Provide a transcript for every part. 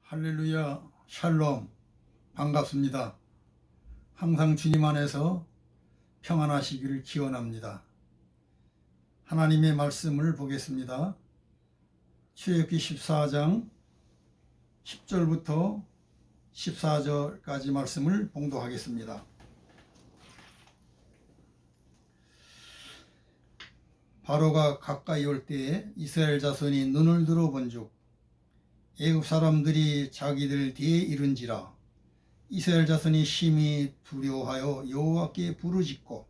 할렐루야, 샬롬, 반갑습니다. 항상 주님 안에서 평안하시기를 기원합니다. 하나님의 말씀을 보겠습니다. 출애굽기 14장 10절부터 14절까지 말씀을 봉독하겠습니다. 바로가 가까이 올 때에 이스라엘 자손이 눈을 들어 본즉 애굽 사람들이 자기들 뒤에 이른지라. 이스라엘 자손이 심히 두려워하여 여호와께 부르짖고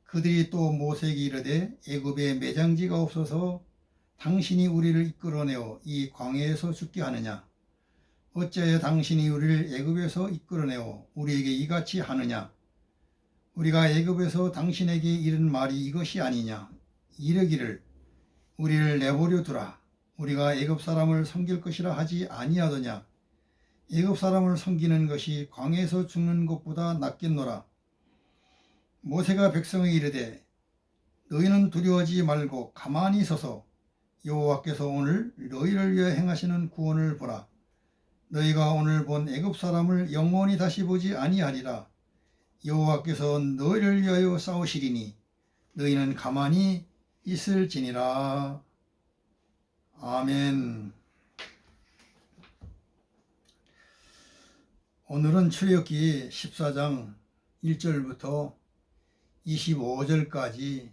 그들이 또 모세에게 이르되 애굽에 매장지가 없어서 당신이 우리를 이끌어내어 이 광야에서 죽게 하느냐? 어찌하여 당신이 우리를 애굽에서 이끌어내어 우리에게 이같이 하느냐? 우리가 애굽에서 당신에게 이른 말이 이것이 아니냐? 이르기를 우리를 내버려 두라. 우리가 애굽 사람을 섬길 것이라 하지 아니하더냐? 애굽 사람을 섬기는 것이 광야에서 죽는 것보다 낫겠노라. 모세가 백성에게 이르되 너희는 두려워하지 말고 가만히 서서 여호와께서 오늘 너희를 위하여 행하시는 구원을 보라. 너희가 오늘 본 애굽 사람을 영원히 다시 보지 아니하리라. 여호와께서 너희를 위하여 싸우시리니 너희는 가만히 있을지니라. 아멘. 오늘은 출애굽기 14장 1절부터 25절까지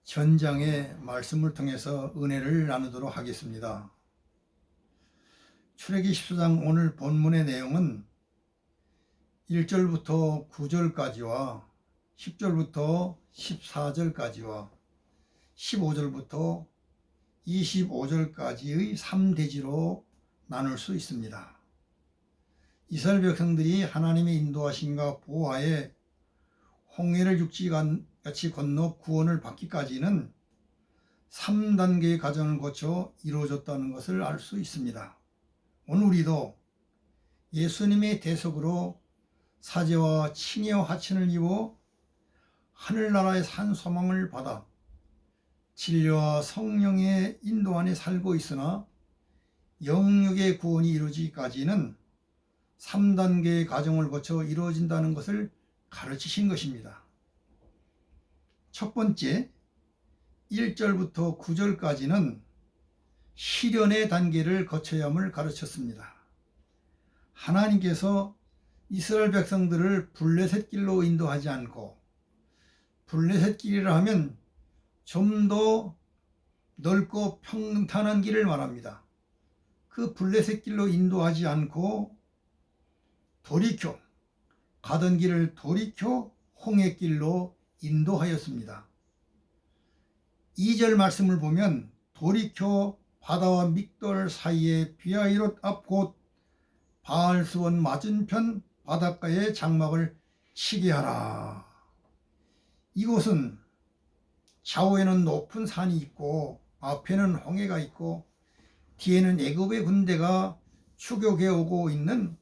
전장의 말씀을 통해서 은혜를 나누도록 하겠습니다. 출애굽기 14장 오늘 본문의 내용은 1절부터 9절까지와 10절부터 14절까지와 15절부터 25절까지의 3대지로 나눌 수 있습니다. 이스라엘 백성들이 하나님의 인도하심과 보호하에 홍해를 육지같이 건너 구원을 받기까지는 3단계의 과정을 거쳐 이루어졌다는 것을 알 수 있습니다. 오늘 우리도 예수님의 대속으로 사죄와 칭의와 하천을 입어 하늘나라의 산 소망을 받아 진리와 성령의 인도 안에 살고 있으나 영육의 구원이 이루어지기까지는 3단계의 과정을 거쳐 이루어진다는 것을 가르치신 것입니다. 첫 번째, 1절부터 9절까지는 시련의 단계를 거쳐야 함을 가르쳤습니다. 하나님께서 이스라엘 백성들을 블레셋 길로 인도하지 않고 블레셋 길이라 하면 좀 더 넓고 평탄한 길을 말합니다. 그 블레셋 길로 인도하지 않고 돌이켜 가던 길을 돌이켜 홍해길로 인도하였습니다. 2절 말씀을 보면 돌이켜 바다와 믹돌 사이에 비아이롯 앞 곧 바알스원 맞은편 바닷가에 장막을 치게 하라. 이곳은 좌우에는 높은 산이 있고 앞에는 홍해가 있고 뒤에는 애굽의 군대가 추격해 오고 있는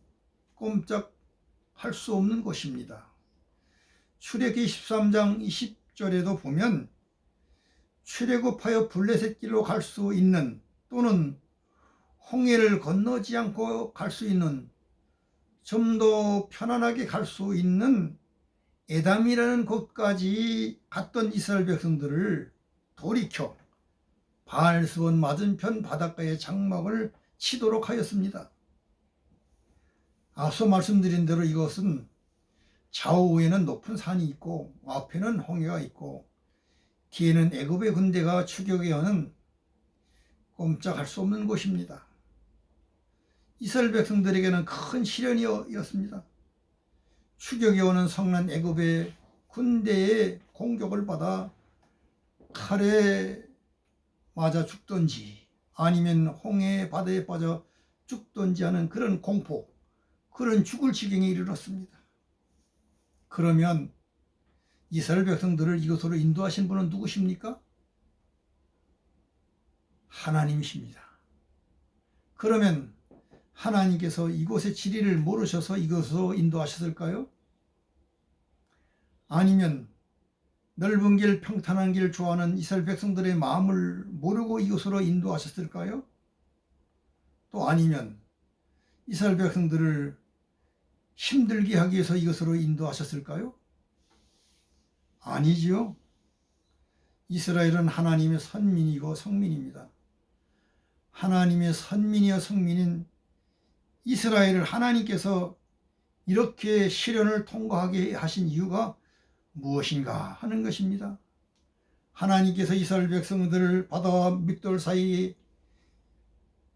꼼짝할 수 없는 곳입니다. 출애굽기 13장 20절에도 보면 출애굽하여 블레셋 길로 갈 수 있는 또는 홍해를 건너지 않고 갈 수 있는 좀 더 편안하게 갈 수 있는 에담이라는 곳까지 갔던 이스라엘 백성들을 돌이켜 바알스원 맞은편 바닷가에 장막을 치도록 하였습니다. 앞서 말씀드린 대로 이것은 좌우에는 높은 산이 있고 앞에는 홍해가 있고 뒤에는 애굽의 군대가 추격해 오는 꼼짝할 수 없는 곳입니다. 이스라엘 백성들에게는 큰 시련이었습니다. 추격해 오는 성난 애굽의 군대의 공격을 받아 칼에 맞아 죽던지 아니면 홍해 바다에 빠져 죽던지 하는 그런 공포, 그런 죽을 지경에 이르렀습니다. 그러면 이스라엘 백성들을 이곳으로 인도하신 분은 누구십니까? 하나님이십니다. 그러면 하나님께서 이곳의 지리를 모르셔서 이곳으로 인도하셨을까요? 아니면 넓은 길, 평탄한 길 좋아하는 이스라엘 백성들의 마음을 모르고 이곳으로 인도하셨을까요? 또 아니면 이스라엘 백성들을 힘들게 하기 위해서 이것으로 인도하셨을까요? 아니지요. 이스라엘은 하나님의 선민이고 성민입니다. 하나님의 선민이여 성민인 이스라엘을 하나님께서 이렇게 시련을 통과하게 하신 이유가 무엇인가 하는 것입니다. 하나님께서 이스라엘 백성들을 바다와 믹돌 사이에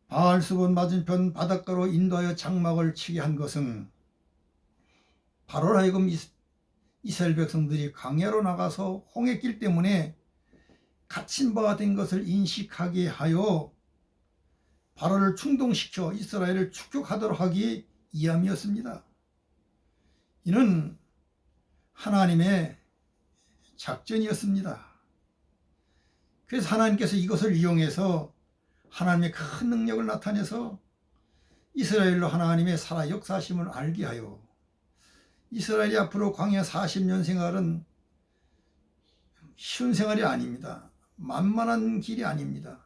바알수본 맞은편 바닷가로 인도하여 장막을 치게 한 것은 바로 하여금 이스라엘 백성들이 광야로 나가서 홍해길 때문에 갇힌 바가 된 것을 인식하게 하여 바로를 충동시켜 이스라엘을 축격하도록 하기 위함이었습니다. 이는 하나님의 작전이었습니다. 그래서 하나님께서 이것을 이용해서 하나님의 큰 능력을 나타내서 이스라엘로 하나님의 살아 역사하심을 알게 하여 이스라엘이 앞으로 광야 40년 생활은 쉬운 생활이 아닙니다. 만만한 길이 아닙니다.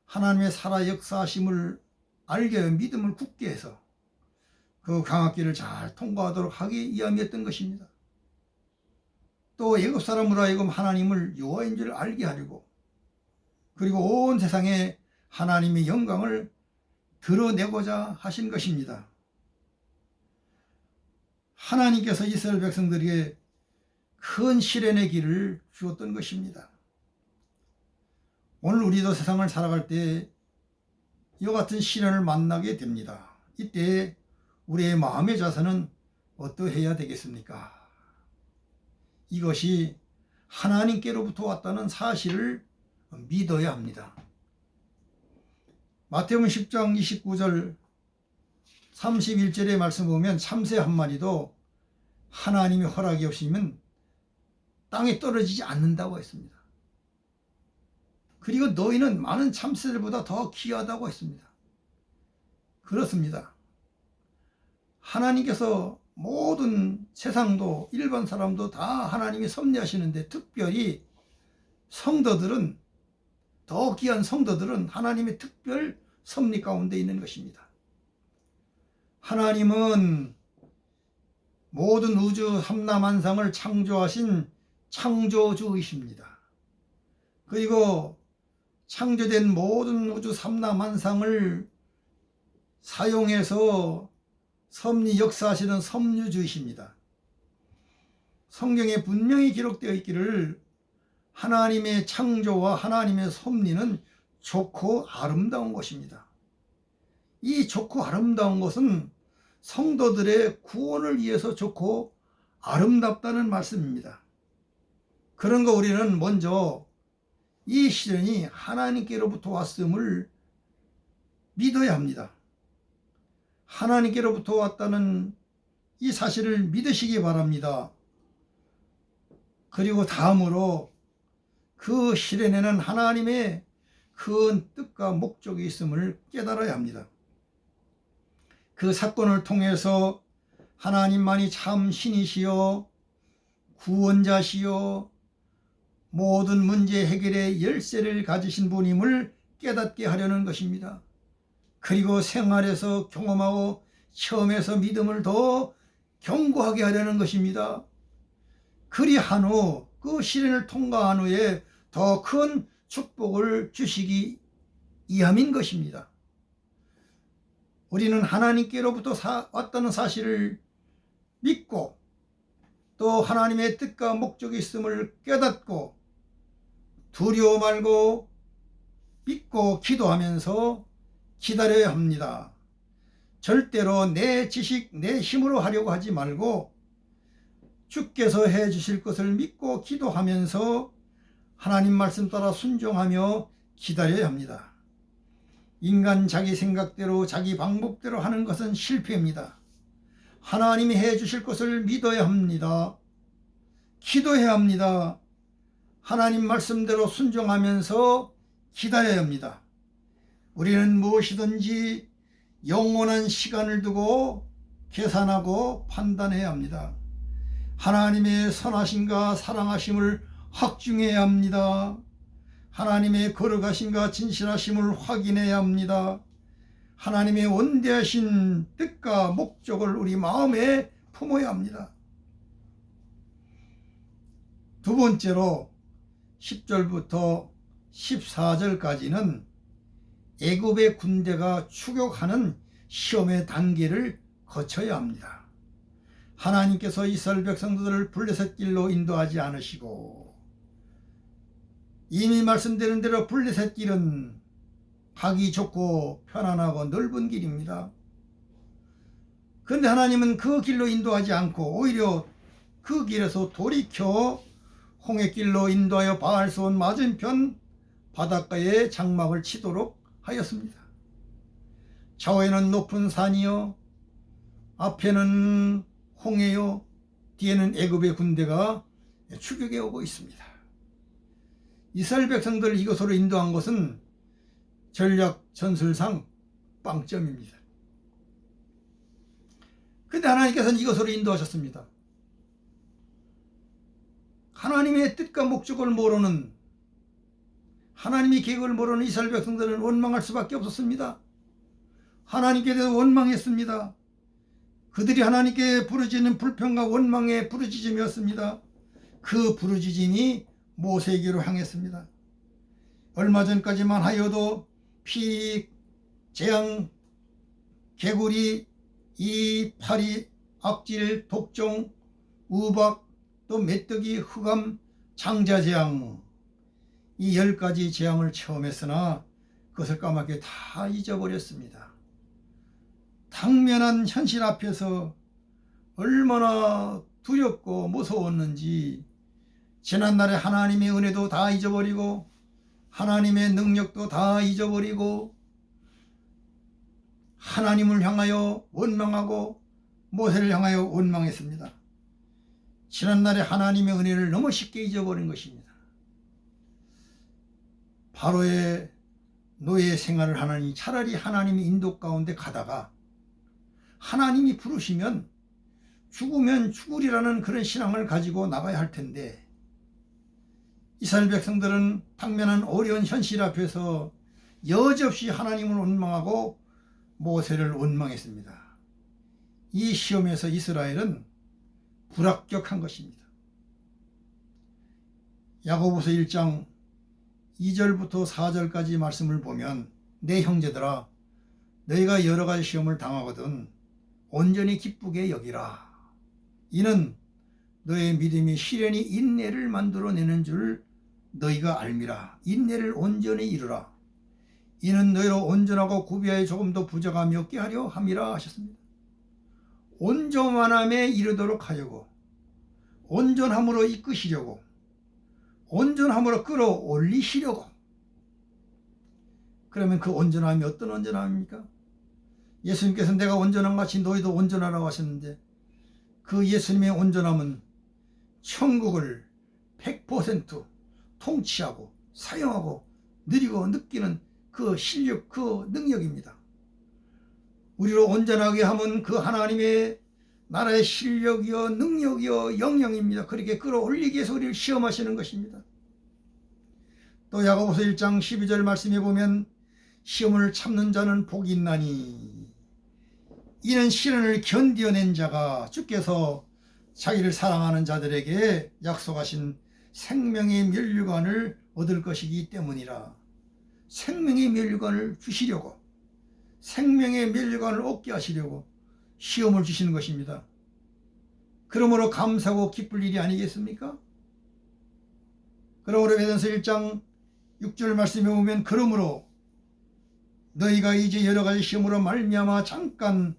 하나님의 살아 역사하심을 알게 하여 믿음을 굳게 해서 그 광야길을 잘 통과하도록 하기 위함이었던 것입니다. 또 애굽 사람으로 하여금 하나님을 여호와인 줄 알게 하려고, 그리고 온 세상에 하나님의 영광을 드러내고자 하신 것입니다. 하나님께서 이스라엘 백성들에게 큰 시련의 길을 주었던 것입니다. 오늘 우리도 세상을 살아갈 때 이와 같은 시련을 만나게 됩니다. 이때 우리의 마음의 자세는 어떠해야 되겠습니까? 이것이 하나님께로부터 왔다는 사실을 믿어야 합니다. 마태복음 10장 29절 31절의 말씀 보면 참새 한 마리도 하나님의 허락이 없으면 땅에 떨어지지 않는다고 했습니다. 그리고 너희는 많은 참새들보다 더 귀하다고 했습니다. 그렇습니다. 하나님께서 모든 세상도 일반 사람도 다 하나님이 섭리하시는데 특별히 성도들은, 더 귀한 성도들은 하나님의 특별 섭리 가운데 있는 것입니다. 하나님은 모든 우주 삼라만상을 창조하신 창조주이십니다. 그리고 창조된 모든 우주 삼라만상을 사용해서 섭리 역사하시는 섭리주이십니다. 성경에 분명히 기록되어 있기를 하나님의 창조와 하나님의 섭리는 좋고 아름다운 것입니다. 이 좋고 아름다운 것은 성도들의 구원을 위해서 좋고 아름답다는 말씀입니다. 그런 거 우리는 먼저 이 시련이 하나님께로부터 왔음을 믿어야 합니다. 하나님께로부터 왔다는 이 사실을 믿으시기 바랍니다. 그리고 다음으로 그 시련에는 하나님의 큰 뜻과 목적이 있음을 깨달아야 합니다. 그 사건을 통해서 하나님만이 참 신이시여 구원자시여 모든 문제 해결의 열쇠를 가지신 분임을 깨닫게 하려는 것입니다. 그리고 생활에서 경험하고 체험해서 믿음을 더 견고하게 하려는 것입니다. 그리한 후 그 시련을 통과한 후에 더 큰 축복을 주시기 위함인 것입니다. 우리는 하나님께로부터 왔다는 사실을 믿고 또 하나님의 뜻과 목적이 있음을 깨닫고 두려워 말고 믿고 기도하면서 기다려야 합니다. 절대로 내 지식, 내 힘으로 하려고 하지 말고 주께서 해 주실 것을 믿고 기도하면서 하나님 말씀 따라 순종하며 기다려야 합니다. 인간 자기 생각대로 자기 방법대로 하는 것은 실패입니다. 하나님이 해 주실 것을 믿어야 합니다. 기도해야 합니다. 하나님 말씀대로 순종하면서 기다려야 합니다. 우리는 무엇이든지 영원한 시간을 두고 계산하고 판단해야 합니다. 하나님의 선하심과 사랑하심을 확증해야 합니다. 하나님의 거룩하심과 진실하심을 확인해야 합니다. 하나님의 원대하신 뜻과 목적을 우리 마음에 품어야 합니다. 두 번째로 10절부터 14절까지는 애굽의 군대가 추격하는 시험의 단계를 거쳐야 합니다. 하나님께서 이스라엘 백성들을 블레셋 길로 인도하지 않으시고 이미 말씀드린 대로 블레셋 길은 가기 좋고 편안하고 넓은 길입니다. 그런데 하나님은 그 길로 인도하지 않고 오히려 그 길에서 돌이켜 홍해길로 인도하여 바알손 맞은편 바닷가에 장막을 치도록 하였습니다. 좌우에는 높은 산이요, 앞에는 홍해요, 뒤에는 애굽의 군대가 추격해 오고 있습니다. 이스라엘 백성들을 이곳으로 인도한 것은 전략 전술상 빵점입니다. 그런데 하나님께서는 이곳으로 인도하셨습니다. 하나님의 뜻과 목적을 모르는, 하나님의 계획을 모르는 이스라엘 백성들은 원망할 수밖에 없었습니다. 하나님께 대해서 원망했습니다. 그들이 하나님께 부르짖는 불평과 원망의 부르짖음이었습니다. 그 부르짖음이 모세에게로 향했습니다. 얼마 전까지만 하여도 피, 재앙, 개구리, 이, 파리, 악질, 독종, 우박, 또 메뚜기, 흑암, 장자재앙, 이 10가지 재앙을 체험했으나 그것을 까맣게 다 잊어버렸습니다. 당면한 현실 앞에서 얼마나 두렵고 무서웠는지 지난날의 하나님의 은혜도 다 잊어버리고 하나님의 능력도 다 잊어버리고 하나님을 향하여 원망하고 모세를 향하여 원망했습니다. 지난날의 하나님의 은혜를 너무 쉽게 잊어버린 것입니다. 바로의 노예 생활을 하나니 차라리 하나님의 인도 가운데 가다가 하나님이 부르시면 죽으면 죽으리라는 그런 신앙을 가지고 나가야 할 텐데 이스라엘 백성들은 당면한 어려운 현실 앞에서 여지없이 하나님을 원망하고 모세를 원망했습니다. 이 시험에서 이스라엘은 불합격한 것입니다. 야고보서 1장 2절부터 4절까지 말씀을 보면 내 형제들아 너희가 여러 가지 시험을 당하거든 온전히 기쁘게 여기라. 이는 너의 믿음이 시련이 인내를 만들어내는 줄 너희가 알미라. 인내를 온전히 이루라. 이는 너희로 온전하고 구비하여 조금 더 부족함이 없게 하려 함이라 하셨습니다. 온전함에 이르도록 하려고, 온전함으로 이끄시려고, 온전함으로 끌어올리시려고. 그러면 그 온전함이 어떤 온전함입니까? 예수님께서 내가 온전한 같이 너희도 온전하라고 하셨는데 그 예수님의 온전함은 천국을 100% 통치하고 사용하고 누리고 느끼는 그 실력, 그 능력입니다. 우리로 온전하게 하면 그 하나님의 나라의 실력이요 능력이요 영향입니다. 그렇게 끌어올리기 위해서 우리를 시험하시는 것입니다. 또 야고보서 1장 12절 말씀에 보면 시험을 참는 자는 복이 있나니 이는 시련을 견디어낸 자가 주께서 자기를 사랑하는 자들에게 약속하신 생명의 면류관을 얻을 것이기 때문이라. 생명의 면류관을 주시려고, 생명의 면류관을 얻게 하시려고 시험을 주시는 것입니다. 그러므로 감사하고 기쁠 일이 아니겠습니까? 그러므로 베드로전서 1장 6절 말씀에 보면 그러므로 너희가 이제 여러 가지 시험으로 말미암아 잠깐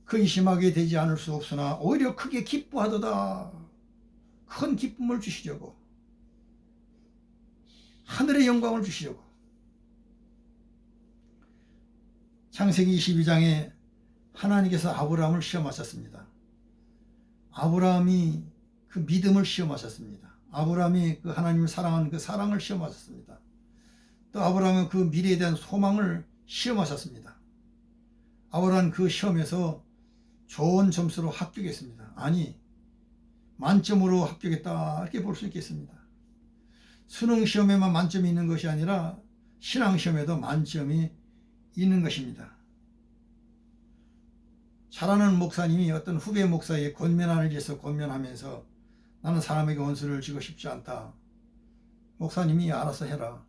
근심하게 되지 않을 수 없으나 오히려 크게 기뻐하도다. 큰 기쁨을 주시려고, 하늘의 영광을 주시려고. 창세기 22장에 하나님께서 아브라함을 시험하셨습니다. 아브라함이 그 믿음을 시험하셨습니다. 아브라함이 그 하나님을 사랑하는 그 사랑을 시험하셨습니다. 또 아브라함은 그 미래에 대한 소망을 시험하셨습니다. 아브라함은 그 시험에서 좋은 점수로 합격했습니다. 아니, 만점으로 합격했다 이렇게 볼 수 있겠습니다. 수능 시험에만 만점이 있는 것이 아니라 신앙 시험에도 만점이 있는 것입니다. 잘하는 목사님이 어떤 후배 목사에게 권면안을 위해서 권면하면서 나는 사람에게 원수를 지고 싶지 않다. 목사님이 알아서 해라.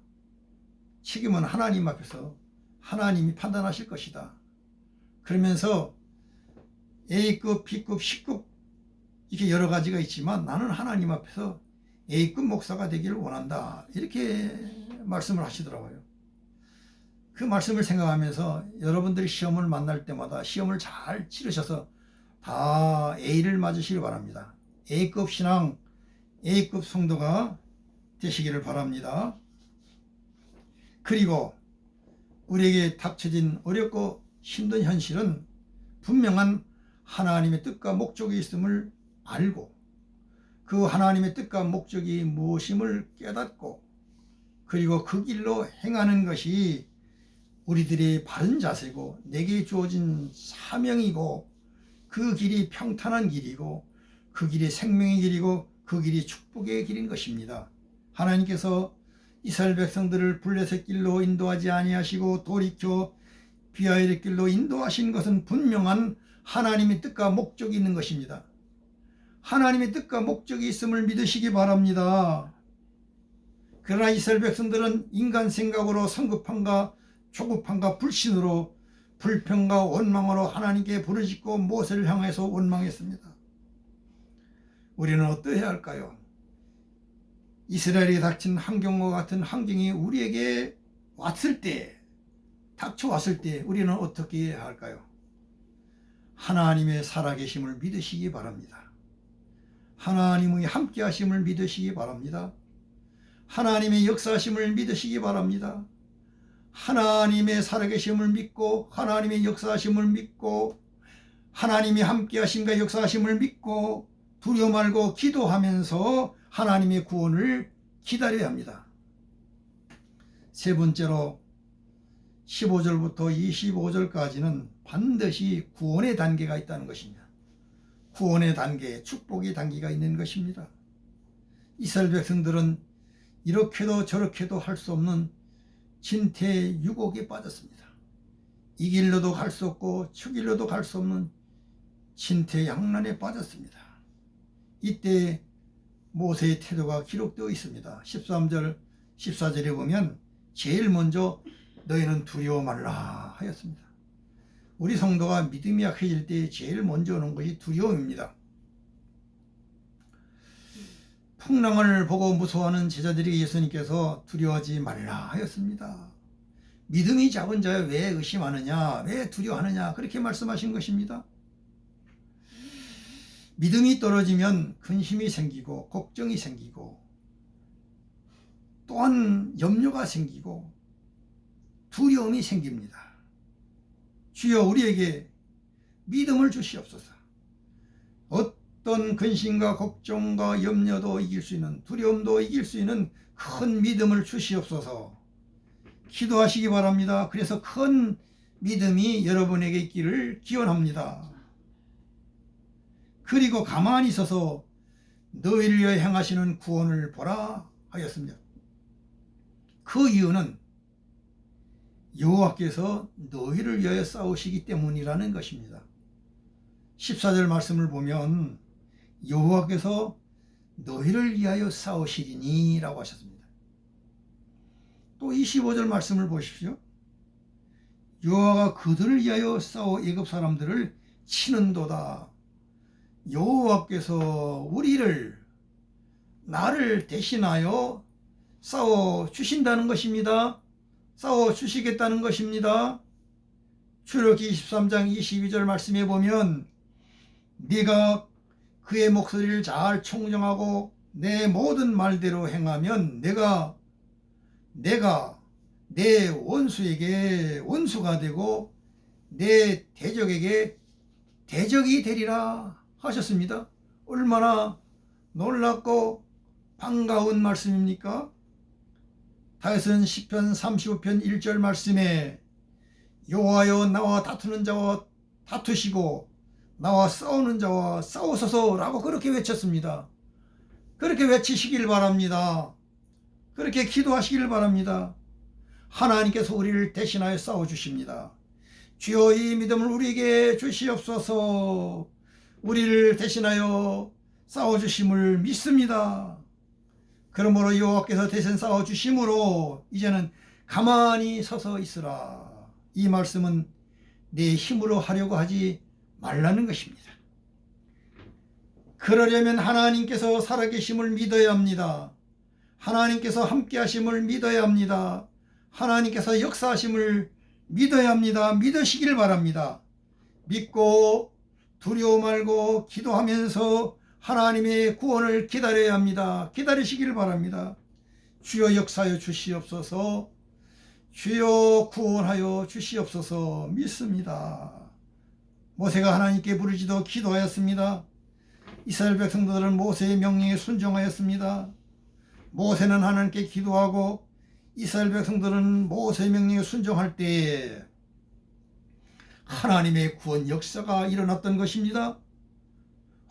책임은 하나님 앞에서 하나님이 판단하실 것이다. 그러면서 A급, B급, C급 이렇게 여러 가지가 있지만 나는 하나님 앞에서 A급 목사가 되기를 원한다. 이렇게 말씀을 하시더라고요. 그 말씀을 생각하면서 여러분들이 시험을 만날 때마다 시험을 잘 치르셔서 다 A를 맞으시길 바랍니다. A급 신앙, A급 성도가 되시기를 바랍니다. 그리고 우리에게 닥쳐진 어렵고 힘든 현실은 분명한 하나님의 뜻과 목적이 있음을 알고 그 하나님의 뜻과 목적이 무엇임을 깨닫고 그리고 그 길로 행하는 것이 우리들의 바른 자세고 내게 주어진 사명이고 그 길이 평탄한 길이고 그 길이 생명의 길이고 그 길이 축복의 길인 것입니다. 하나님께서 이스라엘 백성들을 블레셋 길로 인도하지 아니하시고 돌이켜 비하엘의 길로 인도하신 것은 분명한 하나님의 뜻과 목적이 있는 것입니다. 하나님의 뜻과 목적이 있음을 믿으시기 바랍니다. 그러나 이스라엘 백성들은 인간 생각으로 성급함과 조급함과 불신으로 불평과 원망으로 하나님께 부르짖고 모세를 향해서 원망했습니다. 우리는 어떠해야 할까요? 이스라엘이 닥친 환경과 같은 환경이 우리에게 왔을 때, 닥쳐왔을 때 우리는 어떻게 해야 할까요? 하나님의 살아계심을 믿으시기 바랍니다. 하나님의 함께하심을 믿으시기 바랍니다. 하나님의 역사하심을 믿으시기 바랍니다. 하나님의 살아계심을 믿고 하나님의 역사하심을 믿고 하나님의 함께하심과 역사하심을 믿고 두려워 말고 기도하면서 하나님의 구원을 기다려야 합니다. 세 번째로 15절부터 25절까지는 반드시 구원의 단계가 있다는 것입니다. 구원의 단계, 축복의 단계가 있는 것입니다. 이스라엘 백성들은 이렇게도 저렇게도 할 수 없는 진퇴 유곡에 빠졌습니다. 이 길로도 갈 수 없고 저 길로도 갈 수 없는 진퇴양난에 빠졌습니다. 이때 모세의 태도가 기록되어 있습니다. 13절, 14절에 보면 제일 먼저 너희는 두려워 말라 하였습니다. 우리 성도가 믿음이 약해질 때 제일 먼저 오는 것이 두려움입니다. 풍랑을 보고 무서워하는 제자들에게 예수님께서 두려워하지 말라 하였습니다. 믿음이 작은 자여 왜 의심하느냐, 왜 두려워하느냐 그렇게 말씀하신 것입니다. 믿음이 떨어지면 근심이 생기고 걱정이 생기고 또한 염려가 생기고 두려움이 생깁니다. 주여 우리에게 믿음을 주시옵소서. 어떤 근심과 걱정과 염려도 이길 수 있는, 두려움도 이길 수 있는 큰 믿음을 주시옵소서. 기도하시기 바랍니다. 그래서 큰 믿음이 여러분에게 있기를 기원합니다. 그리고 가만히 있어서 너희를 위하여 행하시는 구원을 보라 하였습니다. 그 이유는 여호와께서 너희를 위하여 싸우시기 때문이라는 것입니다. 14절 말씀을 보면 여호와께서 너희를 위하여 싸우시리니 라고 하셨습니다. 또 25절 말씀을 보십시오. 여호와가 그들을 위하여 싸워 애굽 사람들을 치는도다. 여호와께서 우리를, 나를 대신하여 싸워 주신다는 것입니다. 싸워 주시겠다는 것입니다. 출애굽기 23장 22절 말씀에 보면 네가 그의 목소리를 잘 청정하고 내 모든 말대로 행하면 내가 내 원수에게 원수가 되고 내 대적에게 대적이 되리라 하셨습니다. 얼마나 놀랍고 반가운 말씀입니까? 다윗은 시편 35편 1절 말씀에 여호와여 나와 다투는 자와 다투시고 나와 싸우는 자와 싸우소서 라고 그렇게 외쳤습니다. 그렇게 외치시길 바랍니다. 그렇게 기도하시길 바랍니다. 하나님께서 우리를 대신하여 싸워주십니다. 주여 이 믿음을 우리에게 주시옵소서. 우리를 대신하여 싸워주심을 믿습니다. 그러므로 여호와께서 대신 싸워주심으로 이제는 가만히 서서 있으라. 이 말씀은 내 힘으로 하려고 하지 말라는 것입니다. 그러려면 하나님께서 살아계심을 믿어야 합니다. 하나님께서 함께하심을 믿어야 합니다. 하나님께서 역사하심을 믿어야 합니다. 믿으시길 바랍니다. 믿고 두려워 말고 기도하면서 하나님의 구원을 기다려야 합니다. 기다리시길 바랍니다. 주여 역사하여 주시옵소서. 주여 구원하여 주시옵소서. 믿습니다. 모세가 하나님께 부르짖어 기도하였습니다. 이스라엘 백성들은 모세의 명령에 순종하였습니다. 모세는 하나님께 기도하고 이스라엘 백성들은 모세의 명령에 순종할 때에 하나님의 구원 역사가 일어났던 것입니다.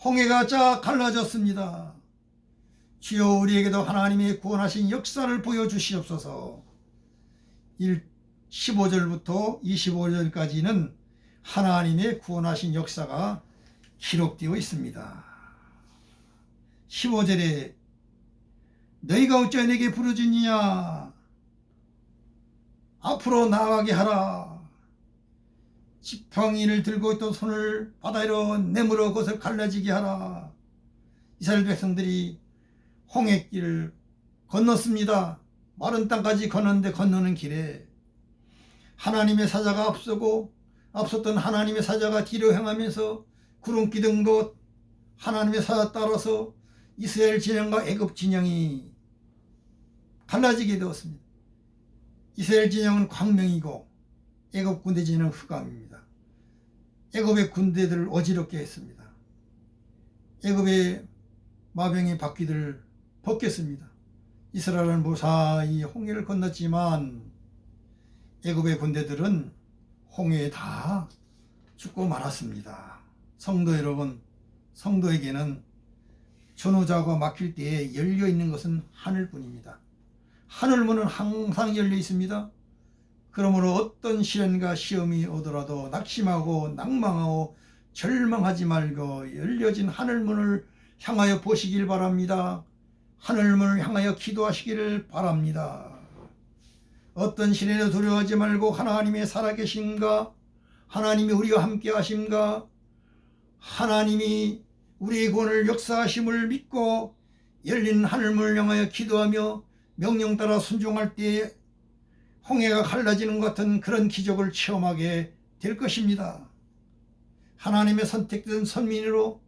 홍해가 쫙 갈라졌습니다. 주여 우리에게도 하나님의 구원하신 역사를 보여주시옵소서. 15절부터 25절까지는 하나님의 구원하신 역사가 기록되어 있습니다. 15절에 너희가 어찌 내게 부르짖느냐? 앞으로 나아가게 하라. 지팡이를 들고 있던 손을 바다로 내물어 그것을 갈라지게 하라. 이스라엘 백성들이 홍해길을 건넜습니다. 마른 땅까지 건넜는데 건너는 길에 하나님의 사자가 앞섰던 하나님의 사자가 뒤로 향하면서 구름 기둥도 하나님의 사자 따라서 이스라엘 진영과 애굽 진영이 갈라지게 되었습니다. 이스라엘 진영은 광명이고 애굽 군대 진영은 흑암입니다. 애굽의 군대들을 어지럽게 했습니다. 애굽의 마병의 바퀴들을 벗겼습니다. 이스라엘은 무사히 홍해를 건넜지만 애굽의 군대들은 홍해에 다 죽고 말았습니다. 성도 여러분, 성도에게는 전후좌우가 막힐 때에 열려있는 것은 하늘뿐입니다. 하늘문은 항상 열려 있습니다. 그러므로 어떤 시련과 시험이 오더라도 낙심하고 낭망하고 절망하지 말고 열려진 하늘문을 향하여 보시길 바랍니다. 하늘문을 향하여 기도하시기를 바랍니다. 어떤 시련에 두려워하지 말고 하나님의 살아계신가, 하나님이 우리와 함께 하심가, 하나님이 우리의 구원을 역사하심을 믿고 열린 하늘문을 향하여 기도하며 명령 따라 순종할 때에 홍해가 갈라지는 것 같은 그런 기적을 체험하게 될 것입니다. 하나님의 선택된 선민으로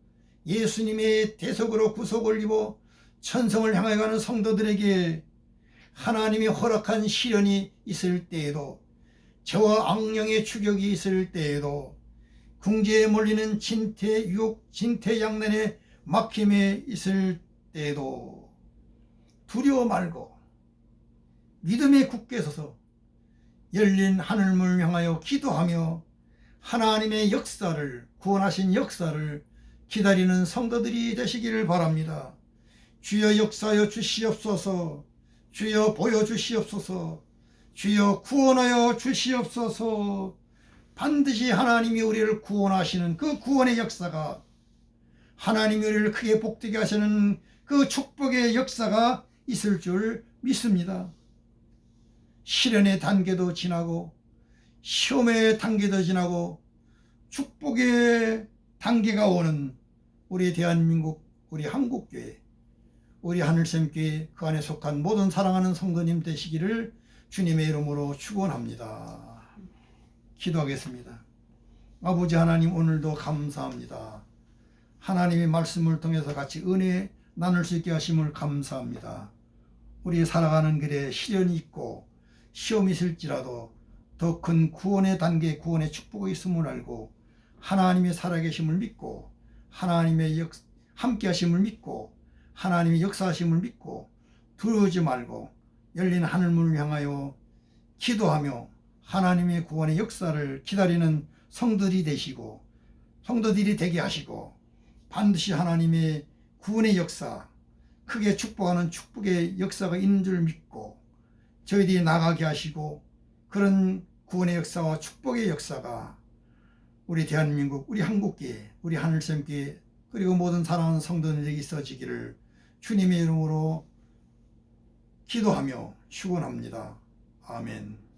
예수님의 대속으로 구속을 입어 천성을 향해 가는 성도들에게 하나님이 허락한 시련이 있을 때에도, 저와 악령의 추격이 있을 때에도, 궁지에 몰리는 진퇴 유혹, 진퇴양난의 막힘에 있을 때에도 두려워 말고 믿음에 굳게 서서 열린 하늘문을 향하여 기도하며 하나님의 역사를, 구원하신 역사를 기다리는 성도들이 되시기를 바랍니다. 주여 역사하여 주시옵소서. 주여 보여주시옵소서. 주여 구원하여 주시옵소서. 반드시 하나님이 우리를 구원하시는 그 구원의 역사가, 하나님이 우리를 크게 복되게 하시는 그 축복의 역사가 있을 줄 믿습니다. 시련의 단계도 지나고 시험의 단계도 지나고 축복의 단계가 오는 우리 대한민국, 우리 한국교회, 우리 하늘샘교회, 그 안에 속한 모든 사랑하는 성도님 되시기를 주님의 이름으로 축원합니다. 기도하겠습니다. 아버지 하나님, 오늘도 감사합니다. 하나님의 말씀을 통해서 같이 은혜 나눌 수 있게 하심을 감사합니다. 우리 살아가는 길에 시련이 있고 시험이 있을지라도 더 큰 구원의 단계, 구원의 축복이 있음을 알고 하나님의 살아계심을 믿고 하나님의 함께 하심을 믿고 하나님의 역사하심을 믿고 두려워하지 말고 열린 하늘문을 향하여 기도하며 하나님의 구원의 역사를 기다리는 성도들이 되시고 성도들이 되게 하시고 반드시 하나님의 구원의 역사, 크게 축복하는 축복의 역사가 있는 줄 믿고 저희들이 나가게 하시고 그런 구원의 역사와 축복의 역사가 우리 대한민국, 우리 한국교회, 우리 하늘샘교회 그리고 모든 사랑하는 성도들에게 있어지기를 주님의 이름으로 기도하며 축원합니다. 아멘.